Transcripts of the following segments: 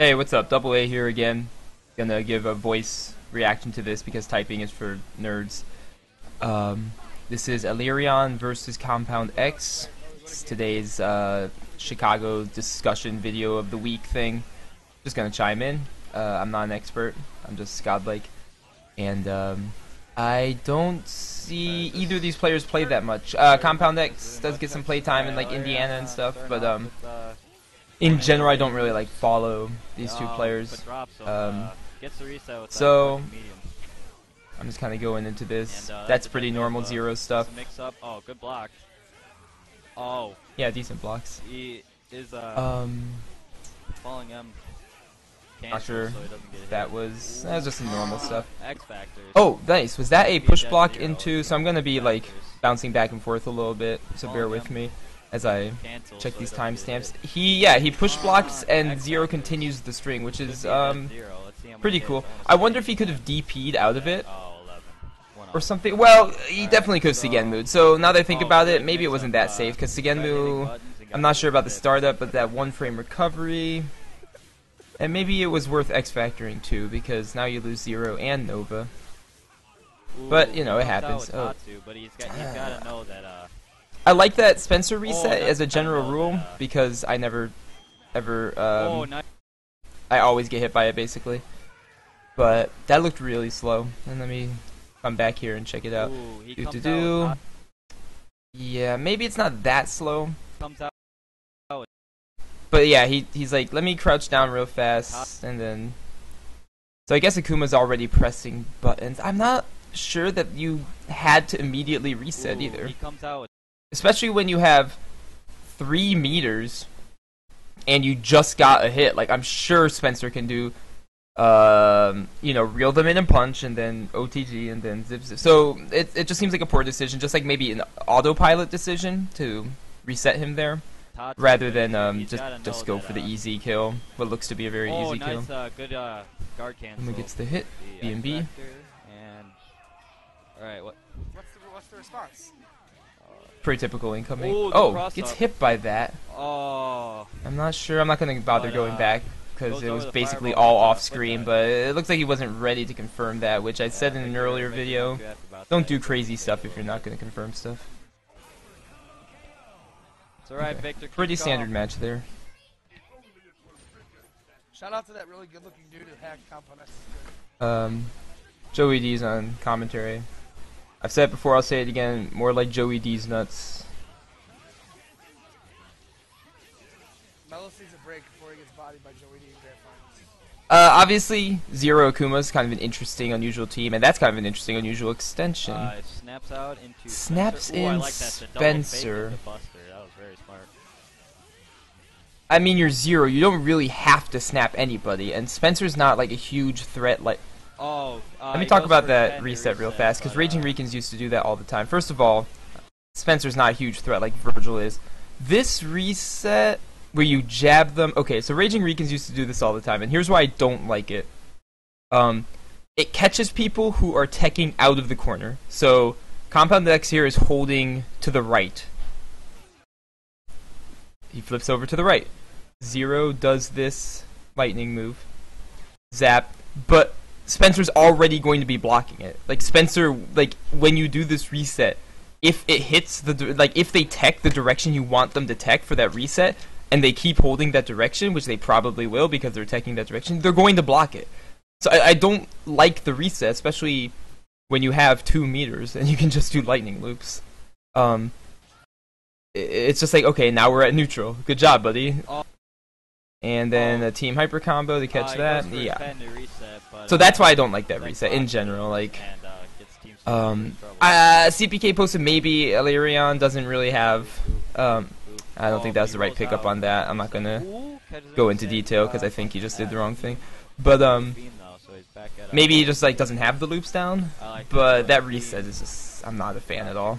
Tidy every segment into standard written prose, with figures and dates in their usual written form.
Hey, what's up? Double A here again. Gonna give a voice reaction to this because typing is for nerds. This is Alerion versus Compound X. It's today's Chicago discussion video of the week thing. Just gonna chime in. I'm not an expert. I'm just godlike. And I don't see either of these players play that much. Compound X does get some playtime in like Indiana and stuff, but in general, I don't really like follow these two players. So I'm just kind of going into this. That's pretty normal zero stuff. Oh, good block. Oh, yeah, decent blocks. He is falling him. Not sure so he doesn't get that was just some normal stuff. X factors. Oh, nice. Was that a push block into? So I'm gonna be like bouncing back and forth a little bit. So bear with me as I check these timestamps. He push blocks and zero continues the string, which is pretty cool. I wonder if he could have DP'd out of it or something. Well, he definitely could have Sigenmu'd. So now that I think about it, maybe it wasn't that safe because Sigenmu, I'm not sure about the startup, but that one frame recovery, and maybe it was worth X factoring too because now you lose zero and Nova. But you know it happens. Oh. I like that Spencer reset as a general rule because I never ever I always get hit by it basically. But that looked really slow. And let me come back here and check it out. Yeah, maybe it's not that slow. But yeah, he's like, let me crouch down real fast and then so I guess Akuma's already pressing buttons. I'm not sure that you had to immediately reset either. Especially when you have 3 meters and you just got a hit. Like, I'm sure Spencer can do, you know, reel them in and punch and then OTG and then zip zip. So it just seems like a poor decision, just like maybe an autopilot decision to reset him there, rather than just go for the easy kill, what looks to be a very easy kill. Good guard cancel. And gets the hit, B&B. And alright, what's the response? Pretty typical incoming. Ooh, oh, gets hit by that. Oh. I'm not sure. I'm not going to bother going back because it was basically all off screen, but it looks like he wasn't ready to confirm that, which I said in an earlier video. Don't do crazy stuff if you're not going to confirm stuff. It's alright, Okay. Victor. Pretty standard match there. Shout out to that really good looking dude who hacked Compound X. Joey D's on commentary. I've said it before, I'll say it again, more like Joey D's nuts. Melo sees a break before he gets bodied by Joey D in grand finals. Obviously, Zero Akuma's kind of an interesting, unusual team, and that's kind of an interesting, unusual extension. It snaps out into Snaps Spencer. Ooh, in I like that. Spencer. The buster. That was very smart. I mean, you're Zero, you don't really have to snap anybody, and Spencer's not like a huge threat like... Let me talk about that reset real fast, because Raging Recons used to do that all the time. First of all, Spencer's not a huge threat like Virgil is. This reset, where you jab them... Okay, so Raging Recons used to do this all the time, and here's why I don't like it. It catches people who are teching out of the corner. So, Compound X here is holding to the right. He flips over to the right. Zero does this lightning move. Zap. But... Spencer's already going to be blocking it. Like, Spencer, like, when you do this reset, if it hits the, like, if they tech the direction you want them to tech for that reset, and they keep holding that direction, which they probably will because they're teching that direction, they're going to block it. So I don't like the reset, especially when you have 2 meters and you can just do lightning loops. It's just like, okay, now we're at neutral. Good job, buddy. And then a team hyper combo to catch that. Yeah. So that's why I don't like that reset in general. Like, CPK posted maybe Alerion doesn't really have. I don't think that was the right pickup on that. I'm not gonna go into detail because I think he just did the wrong thing. But maybe he just like doesn't have the loops down. But that reset is just, I'm not a fan at all.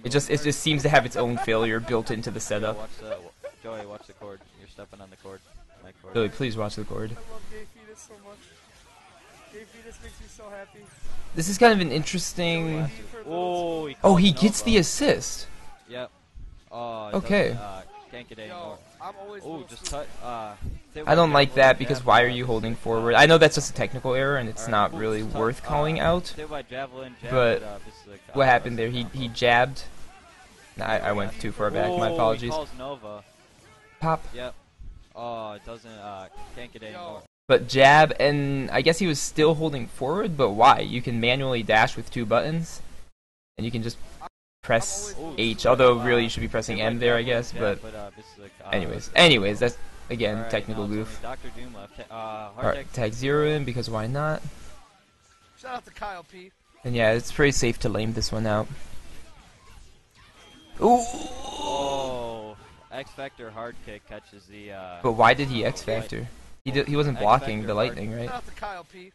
It just seems to have its own failure built into the setup. Joey, watch the cord. You're stepping on the cord. Billy, please watch the cord. I love Gay Fetus so much. Gay Fetus makes me so happy. This is kind of an interesting... Oh, he gets the assist. Yep. Okay. Can't get any Yo, more. I'm always. Oh, just touch. I don't like that because why are you holding forward? I know that's just a technical error and it's not really worth calling out. But what happened there? He jabbed. Nah, I went too far back. My apologies. He calls Nova. Pop. Yep. Oh, it doesn't. Can't get any more. But jab, and I guess he was still holding forward. But why? You can manually dash with 2 buttons, and you can just press H. Although really you should be pressing M there, I guess. But anyways, that's again technical goof. Dr. Doom left. Alright, tag 0 in because why not? Shout out to Kyle P. And yeah, it's pretty safe to lame this one out. Ooh. Oh, X Factor hard kick catches the. But why did he X Factor? He wasn't blocking the lightning, right? Shout out to Kyle P.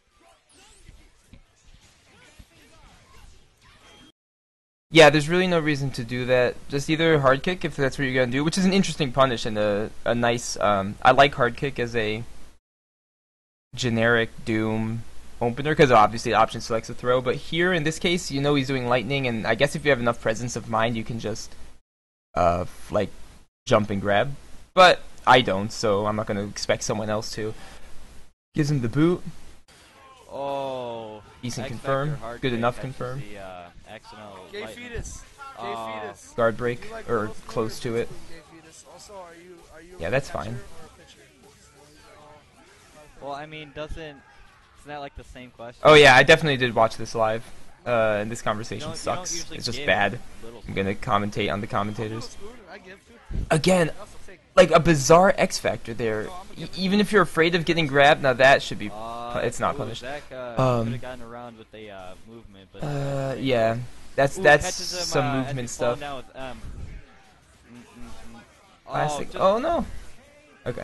Yeah, there's really no reason to do that. Just either hard kick if that's what you're gonna do, which is an interesting punish and a nice. I like hard kick as a generic Doom opener because obviously the option selects a throw. But here in this case, you know he's doing lightning, and I guess if you have enough presence of mind, you can just like jump and grab. But I don't, so I'm not gonna expect someone else to. Gives him the boot. Oh. Decent confirm. Good enough confirm. Gay fetus. Gay fetus. Guard break, Like or close to it. Also, are you Yeah, that's fine. Well, I mean, isn't that like the same question? Oh yeah, I definitely did watch this live. And this conversation sucks. It's just bad. I'm gonna commentate on the commentators. Again, like a bizarre X Factor there. Even if you're afraid of getting grabbed, now that should be. It's not punished. Zach could have gotten around with the movement, but yeah, that's some movement stuff. Classic. Oh no. Okay.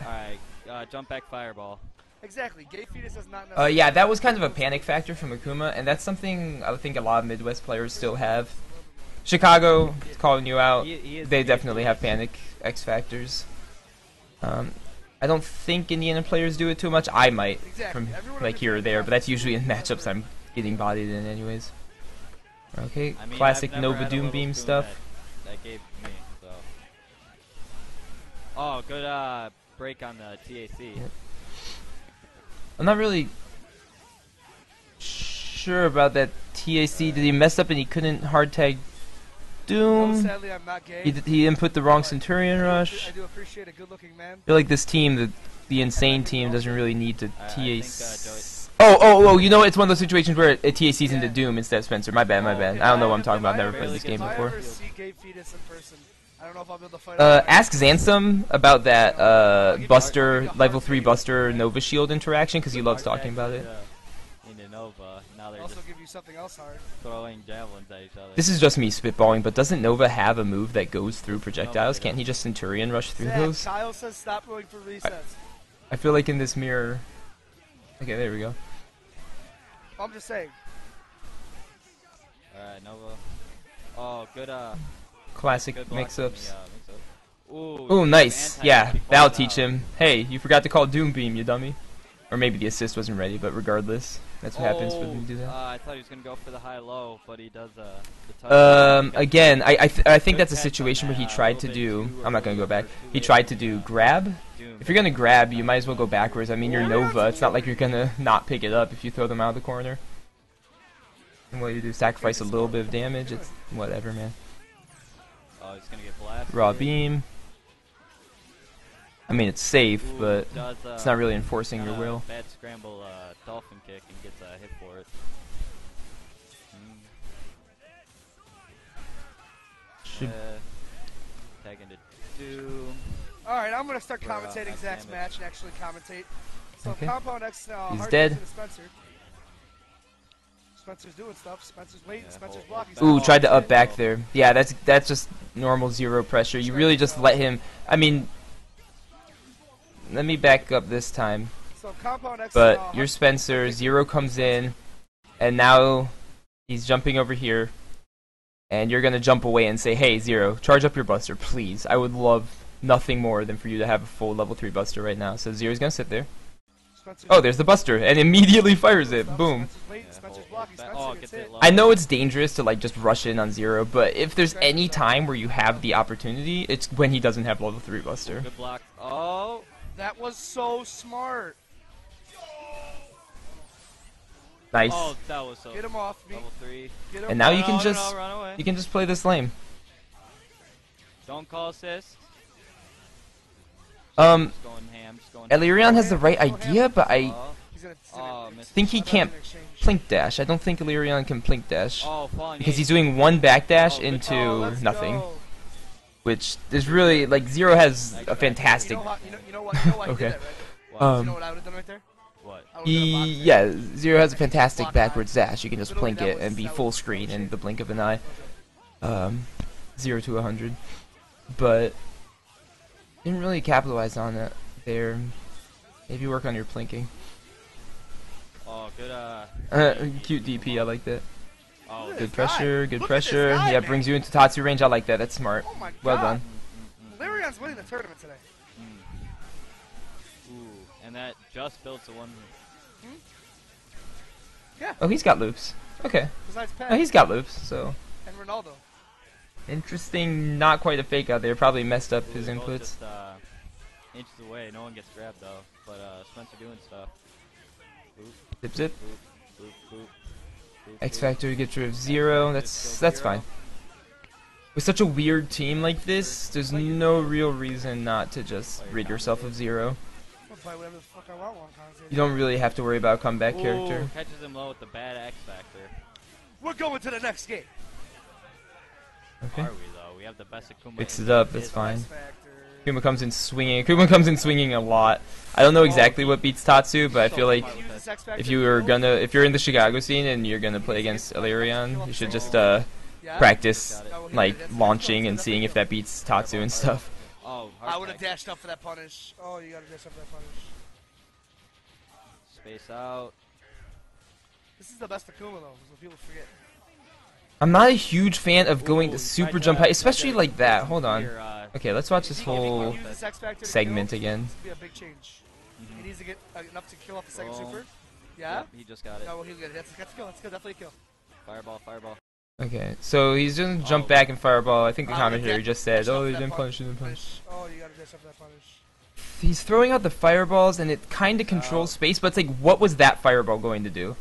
Alright, jump back fireball. Exactly. Gay fetus does not know. Yeah, that was kind of a panic factor from Akuma, and that's something I think a lot of Midwest players still have. Chicago, calling you out, they definitely have panic X factors. I don't think Indiana players do it too much. I might, from like here or there, but that's usually in matchups I'm getting bodied in anyways. Okay, I mean, classic Nova Doom Beam stuff. That gave me, so. Oh, good break on the TAC. Yep. I'm not really sure about that TAC. Did he mess up and he couldn't hard tag Doom? No, sadly, I'm not gay. He input the wrong Centurion rush. I do appreciate a good-looking man. I feel like this team, the insane team, doesn't really need to TAC. Oh, you know, it's one of those situations where it TACs into Doom instead of Spencer. My bad. I don't know what I'm talking about. I've never played this game before. If I ever see gay fetus in person, I don't know if I'll be able to fight. Ask Zansum about that Buster, level 3 Buster Nova Shield interaction, because he loves talking about it. Into Nova. Now they're also just give you something else hard. throwing javelins at each other. This is just me spitballing, but doesn't Nova have a move that goes through projectiles? Can't he just Centurion rush through those? Kyle says stop going for resets. I feel like in this mirror... Okay, there we go. I'm just saying. Alright, Nova. Oh, good, Classic good block mix-ups. Ooh, Ooh, nice. Yeah, that'll teach him. Hey, you forgot to call Doom Beam, you dummy. Or maybe the assist wasn't ready, but regardless, that's what happens when you do that. I thought he was gonna go for the high-low, but he does the touch. Again, I think that's a situation where he tried to do. I'm not gonna go back. He tried to do grab. If you're gonna grab, you might as well go backwards. I mean, you're Nova. It's not like you're gonna not pick it up if you throw them out of the corner. And what you do, sacrifice a little bit of damage. It's whatever, man. Oh, he's gonna get blasted. Raw beam. I mean, it's safe, but it's not really enforcing your will. Bad scramble dolphin kick and gets a hit for it. Tag into Doom. Alright, I'm gonna start commentating Zach's match and actually commentate. So Okay. Compound X He's hard dead. to Spencer. Spencer's doing stuff. Spencer's waiting. Yeah, Spencer's hold blocking. Ooh, tried to up back there. Yeah, that's just normal zero pressure. You really just let him. I mean, let me back up this time. So Compound X. But your Spencer, zero comes in, and now he's jumping over here, and you're gonna jump away and say, "Hey, Zero, charge up your Buster, please. I would love nothing more than for you to have a full level 3 Buster right now." So Zero's gonna sit there. Oh, there's the Buster, and immediately fires it. Boom. I know it's dangerous to like just rush in on Zero, but if there's any time where you have the opportunity, it's when he doesn't have level 3 Buster. Good block. Oh, that was so smart. Nice. Oh, that was so. Get him off me. Level 3. And now you can just play this lane. Don't call assist. Alerion has the right idea, but I think he can't plink plink dash. I don't think Alerion can plink dash because he's doing one backdash into nothing, which is really like Zero has a fantastic. You know what? Okay. You know what I would have done right there? What? Yeah, Zero has a fantastic backwards dash. You can just plink it and be full screen in the blink of an eye. 0 to 100, but didn't really capitalize on it there. Maybe work on your plinking. Oh, good. Cute DP, I like that. Oh, good pressure, good pressure. Yeah, brings you into Tatsu range. I like that. That's smart. Oh my well God. done. Alerion's winning the tournament today. Ooh, and that just builds a 1. Yeah. Oh, he's got loops. Okay. Besides Pat. Oh, he's got loops. So. And Ronaldo. Interesting. Not quite a fake out there. Probably messed up his inputs. Just, inches away. No one gets grabbed though. But Spencer doing stuff. Boop, Zip zip. boop, boop, boop, boop, X Factor gets rid of Zero. That's fine. With such a weird team like this, there's no real reason not to just rid yourself of Zero. I'll play whatever the fuck I want one time. You don't really have to worry about a comeback Ooh, character. Catches him low with the bad X Factor. We're going to the next game. Okay. Are we though? We have the best Akuma. Mix it up. That's fine. X Factor. Akuma comes in swinging. Akuma comes in swinging a lot. I don't know exactly what beats Tatsu, but I feel like if you're in the Chicago scene and you're gonna play against Alerion, you should just practice like launching and seeing if that beats Tatsu and stuff. Oh, I would have dashed up for that punish. Oh, you gotta dash up for that punish. Space out. This is the best Akuma though, is what people forget. I'm not a huge fan of going to super jump high, especially like that. Hold on. Okay, let's watch this whole segment again. This would be a big change. He needs to get enough to kill off the second super. Yeah? Yep, he just got it. No, he'll get it. That's a kill. That's a kill. Definitely a kill. Fireball, fireball. Okay, so he's gonna jump back and fireball. I think the commentary just said, "Oh, he didn't punish, he didn't punish." Oh, you gotta dash up that punish. He's throwing out the fireballs, and it kind of controls space, but it's like, what was that fireball going to do?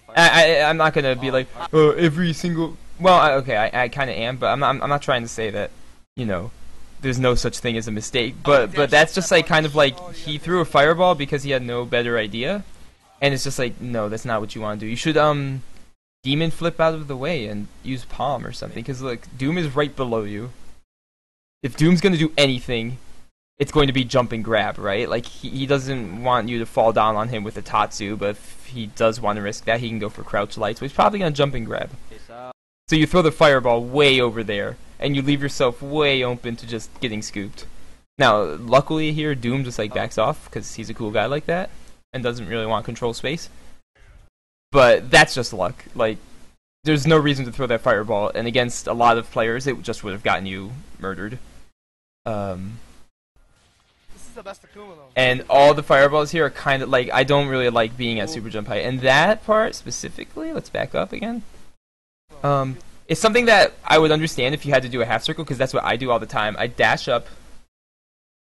I'm not gonna be like, oh, every single. Well, okay, I kind of am, but I'm not trying to say that, you know, there's no such thing as a mistake. But that's just like kind of like he threw a fireball because he had no better idea, and it's just like, no, that's not what you want to do. You should demon flip out of the way and use palm or something, because look, Doom is right below you. If Doom's gonna do anything, it's going to be jump and grab, right? Like, he doesn't want you to fall down on him with a Tatsu, but if he does want to risk that, he can go for crouch light, so he's probably going to jump and grab. So you throw the fireball way over there, and you leave yourself way open to just getting scooped. Now, luckily here, Doom just, like, backs off, because he's a cool guy like that, and doesn't really want to control space. But that's just luck. Like, there's no reason to throw that fireball, and against a lot of players, it just would have gotten you murdered. The best Akuma, though. And all the fireballs here are kind of like, I don't really like being at super jump height. And that part specifically, let's back up again. It's something that I would understand if you had to do a half circle, because that's what I do all the time. I dash up,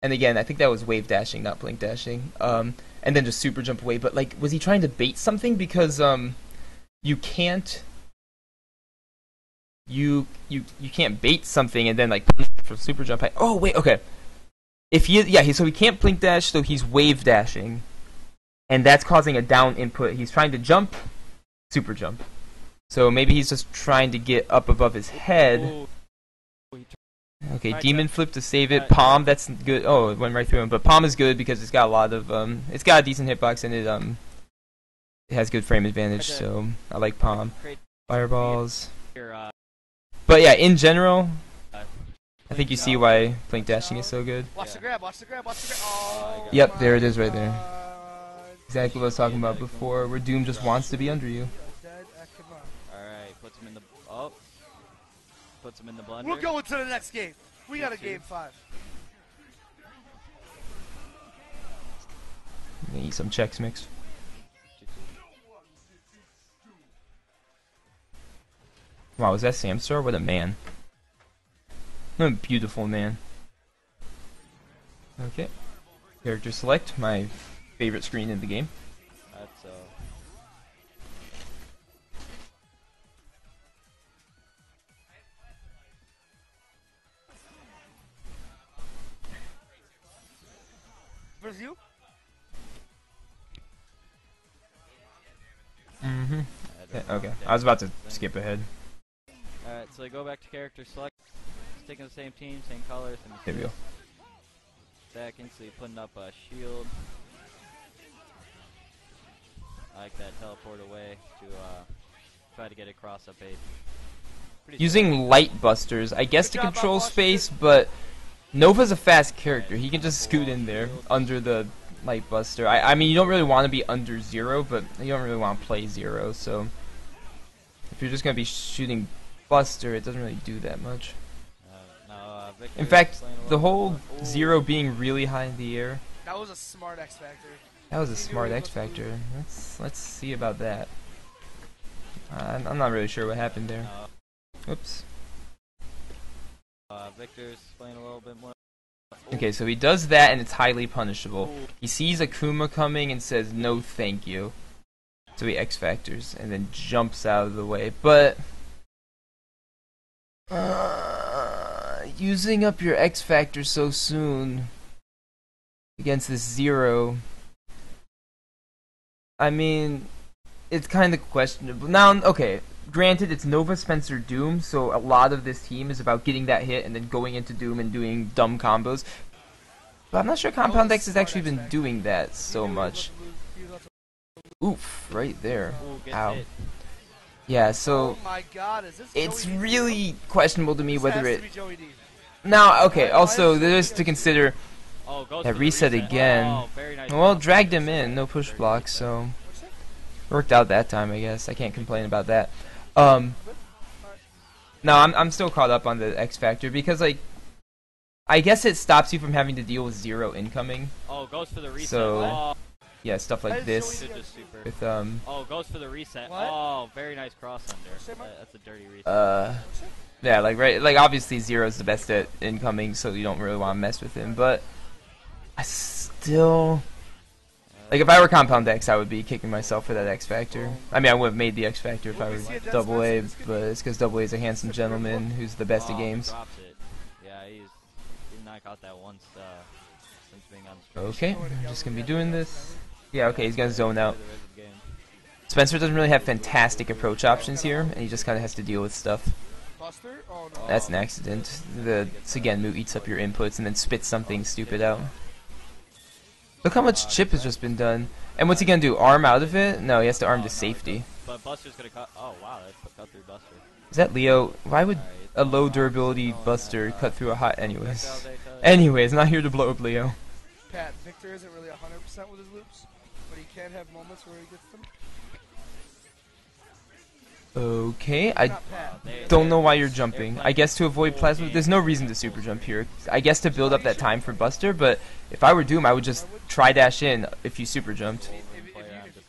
and again, I think that was wave dashing, not blink dashing. And then just super jump away. But like, was he trying to bait something? Because you can't bait something and then like for super jump height. Oh wait, okay. If so he can't blink dash, so he's wave dashing, and that's causing a down input. He's trying to jump, super jump. So maybe he's just trying to get up above his head. Okay, demon flip to save it. Palm, that's good. Oh, it went right through him. But palm is good because it's got a lot of it's got a decent hitbox, and it has good frame advantage. So I like palm. Fireballs. But yeah, in general, I think you see why blink dashing is so good. Watch the grab, watch the grab, watch the grab. Oh, yep, there it is right there. Exactly what I was talking about before, where Doom just wants to be under you. Alright, puts him in the blender. We're going to the next game. We got a game 5. Gonna eat some Chex Mix. Wow, was that Samstar? What a man. What a beautiful man. Okay. Character select, my favorite screen in the game. That's Where's you? Mm-hmm. Okay, I was about to skip ahead. Alright, so I go back to character select. Sticking the same team, same colors, and There we go. stacking, so you're putting up a shield. I like that teleport away to try to get across up a. Using light busters, I guess to control space, but Nova's a fast character. He can just scoot in there under the light buster. I mean, you don't really want to be under 0, but you don't really want to play 0, so if you're just going to be shooting buster, it doesn't really do that much. In fact, the whole 0 being really high in the air. That was a smart X Factor. That was a smart X Factor. Let's see about that. I'm not really sure what happened there. Oops. Victor's playing a little bit more. Okay, so he does that and it's highly punishable. He sees Akuma coming and says no thank you. So he X Factors and then jumps out of the way. But using up your X Factor so soon against this 0, I mean, it's kind of questionable. Now, okay, granted, it's Nova Spencer Doom, so a lot of this team is about getting that hit and then going into Doom and doing dumb combos. But I'm not sure Compound X has actually been doing that so much. Oof, right there. Ow. Yeah, so Oh my God, is this it's Joey D? really questionable to me This whether has it... to be Joey D. Now, okay, also, there's to consider Oh, goes that for the reset again. Oh, very nice. Well, dragged him in, no push block, so worked out that time, I guess. I can't complain about that. No, I'm still caught up on the X Factor because, like, I guess it stops you from having to deal with 0 incoming. Oh, goes for the reset. So, oh, yeah, stuff That like is this Joey D. just super. with Oh, goes for the reset. What? Oh, very nice cross Say under. more? That's a dirty reset. yeah, like right, like obviously 0 is the best at incoming, so you don't really want to mess with him. But I still, like, if I were Compound X, I would be kicking myself for that X Factor. I mean, I would have made the X Factor if I were Double A, but it's because Double A is a handsome gentleman who's the best at games. Drops it. Yeah, he knock out that once since being on screen. Okay, I'm just gonna be doing this. Yeah, okay, he's gonna zone out. Spencer doesn't really have fantastic approach options here, and he just kind of has to deal with stuff. Buster? Oh no. That's an accident. The Sugenmu eats up your inputs and then spits something stupid out. Look how much chip has just been done. And what's he gonna do? Arm out of it? No, he has to arm to safety. But Buster's gonna cut. Oh wow, that's cut through Buster. Is that Leo? Why would a low durability Buster cut through a high? Anyways, not here to blow up Leo. Pat, Victor isn't really 100% with his loops, but he can have moments where he gets them. Okay, I Not Pat. don't know why you're jumping. I guess to avoid plasma. There's no reason to super jump here. I guess to build up that time for Buster, but if I were Doom, I would just try dash in if you super jumped.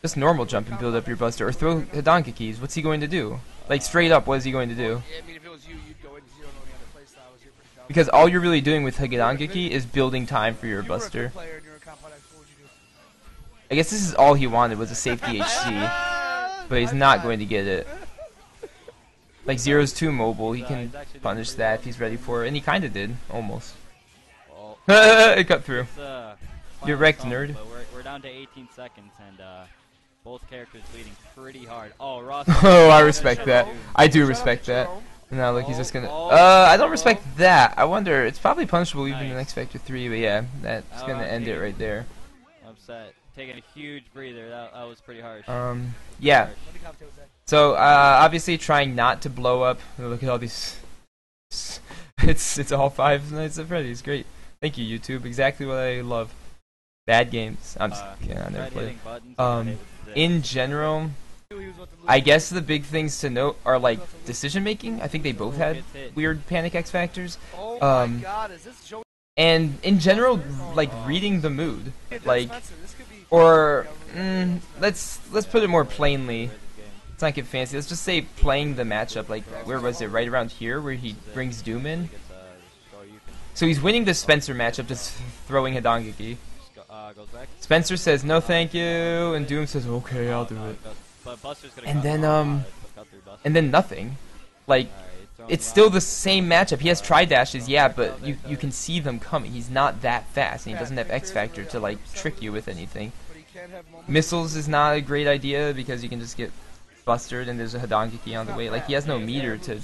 Just normal jump and build up your Buster, or throw Hidankikis. What's he going to do? Like, straight up, what is he going to do? Yeah, I mean, if it was you, you'd go into 0 knowing other playstyles. You're pretty dumb. Because all you're really doing with Hidankiki is building time for your If you were a Buster. good player and you're a Compound X, what would you do? I guess this is all he wanted was a safety HC, but he's not going to get it. Like, Zero's too mobile, he can punish that if he's ready for it, and he kinda did, almost. It cut through. You're wrecked, nerd. But we're down to 18 seconds, and both characters bleeding pretty hard. Oh, Ross. Oh, I respect that. I do respect that. Now, look, he's just gonna... I don't respect that. I wonder, it's probably punishable even in X Factor 3, but yeah, that's gonna end it right there. Upset. Taking a huge breather. That was pretty harsh. Yeah. Let me commentate with that. So, obviously trying not to blow up. Look at all these... It's all 5 Nights at Freddy's. Great. Thank you, YouTube. Exactly what I love. Bad games. I'm just kidding. I never played. In general, I guess the big things to note are, like, decision making. I think they both had weird Panic X Factors. Oh my God, is this Joey? And in general, like, reading the mood. Like, Spencer, this could be Or let's put it more plainly. Let's not get fancy. Let's just say playing the matchup. Like, where was it? Right around here, where he brings Doom in. So he's winning the Spencer matchup, just throwing Hidangaki. Spencer says no, thank you, and Doom says okay, I'll do it. And then nothing. Like, it's still the same matchup. He has tri-dashes, yeah, but you can see them coming. He's not that fast, and he doesn't have X Factor to like trick you with anything. Missiles is not a great idea because you can just get busted, and there's a Hidangaki on the way. Like, he has no meter to,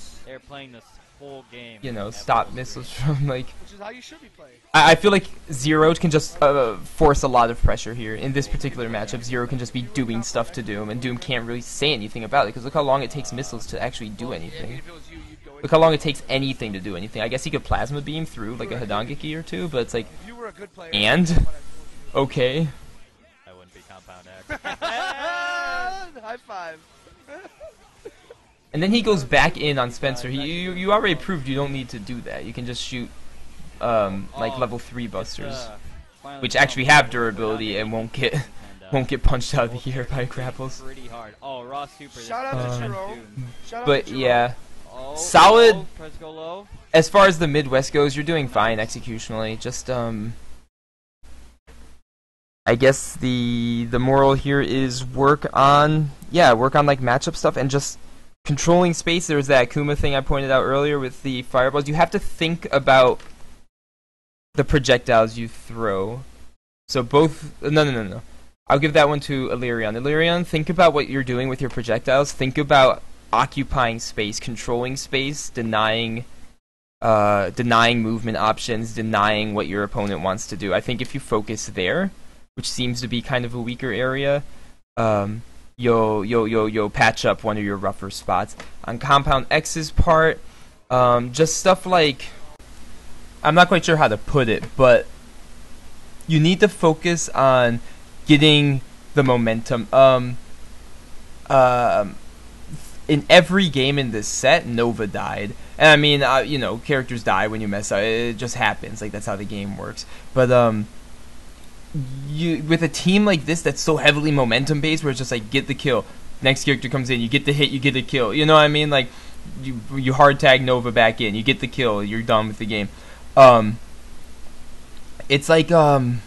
you know, stop missiles from like. Which is how you should be playing. I feel like Zero can just force a lot of pressure here. In this particular matchup, Zero can just be doing stuff to Doom, and Doom can't really say anything about it, because look how long it takes missiles to actually do anything. Look how long it takes anything to do anything. I guess he could Plasma Beam through, like, a Hidangaki or two, but it's like, and? Okay. I wouldn't be Compound X. High five. And then he goes back in on Spencer. You already proved you don't need to do that. You can just shoot like level 3 busters, which actually have durability and won't get punched out of the air by grapples. Shout out to Jerome. But yeah, solid. As far as the Midwest goes, you're doing fine executionally. Just I guess the moral here is work on like matchup stuff and just controlling space. There was that Akuma thing I pointed out earlier with the fireballs. You have to think about the projectiles you throw. So both... No. I'll give that one to Alerion. Alerion, think about what you're doing with your projectiles. Think about occupying space, controlling space, denying movement options, denying what your opponent wants to do. I think if you focus there, which seems to be kind of a weaker area, you'll patch up one of your rougher spots. On Compound X's part, just stuff like, I'm not quite sure how to put it, but you need to focus on getting the momentum. In every game in this set, Nova died. And I mean, you know, characters die when you mess up. It just happens. Like, that's how the game works. But, with a team like this that's so heavily momentum based, where it's just like get the kill, next character comes in, you get the hit, you get the kill, you know what I mean? Like you hard tag Nova back in, you get the kill, you're done with the game. It's like okay,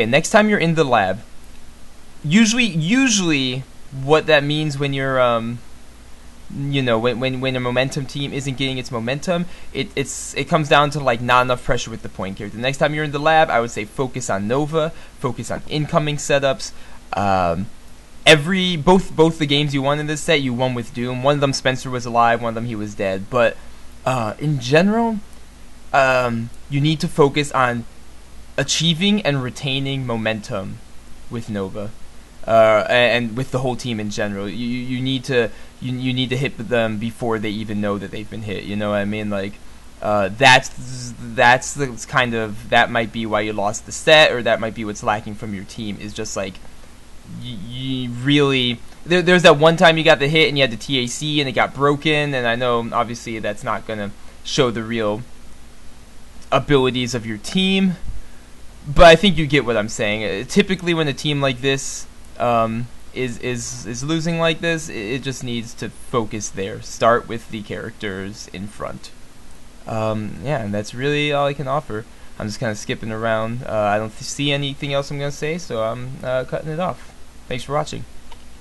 next time you're in the lab, usually what that means when you're you know, when a momentum team isn't getting its momentum, it comes down to like not enough pressure with the point character. The next time you're in the lab, I would say focus on Nova, focus on incoming setups. Both the games you won in this set, you won with Doom. One of them Spencer was alive, one of them he was dead. But in general, you need to focus on achieving and retaining momentum with Nova. And with the whole team in general, you need to hit them before they even know that they've been hit. You know what I mean? Like that's the kind of, that might be why you lost the set, or that might be what's lacking from your team. Is just like you really there's that one time you got the hit and you had the TAC and it got broken, and I know obviously that's not gonna show the real abilities of your team, but I think you get what I'm saying. Typically, when a team like this is losing like this, it just needs to focus there. Start with the characters in front. Yeah, and that's really all I can offer. I'm just kind of skipping around. I don't see anything else I'm going to say, so I'm cutting it off. Thanks for watching.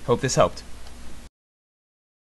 Hope this helped.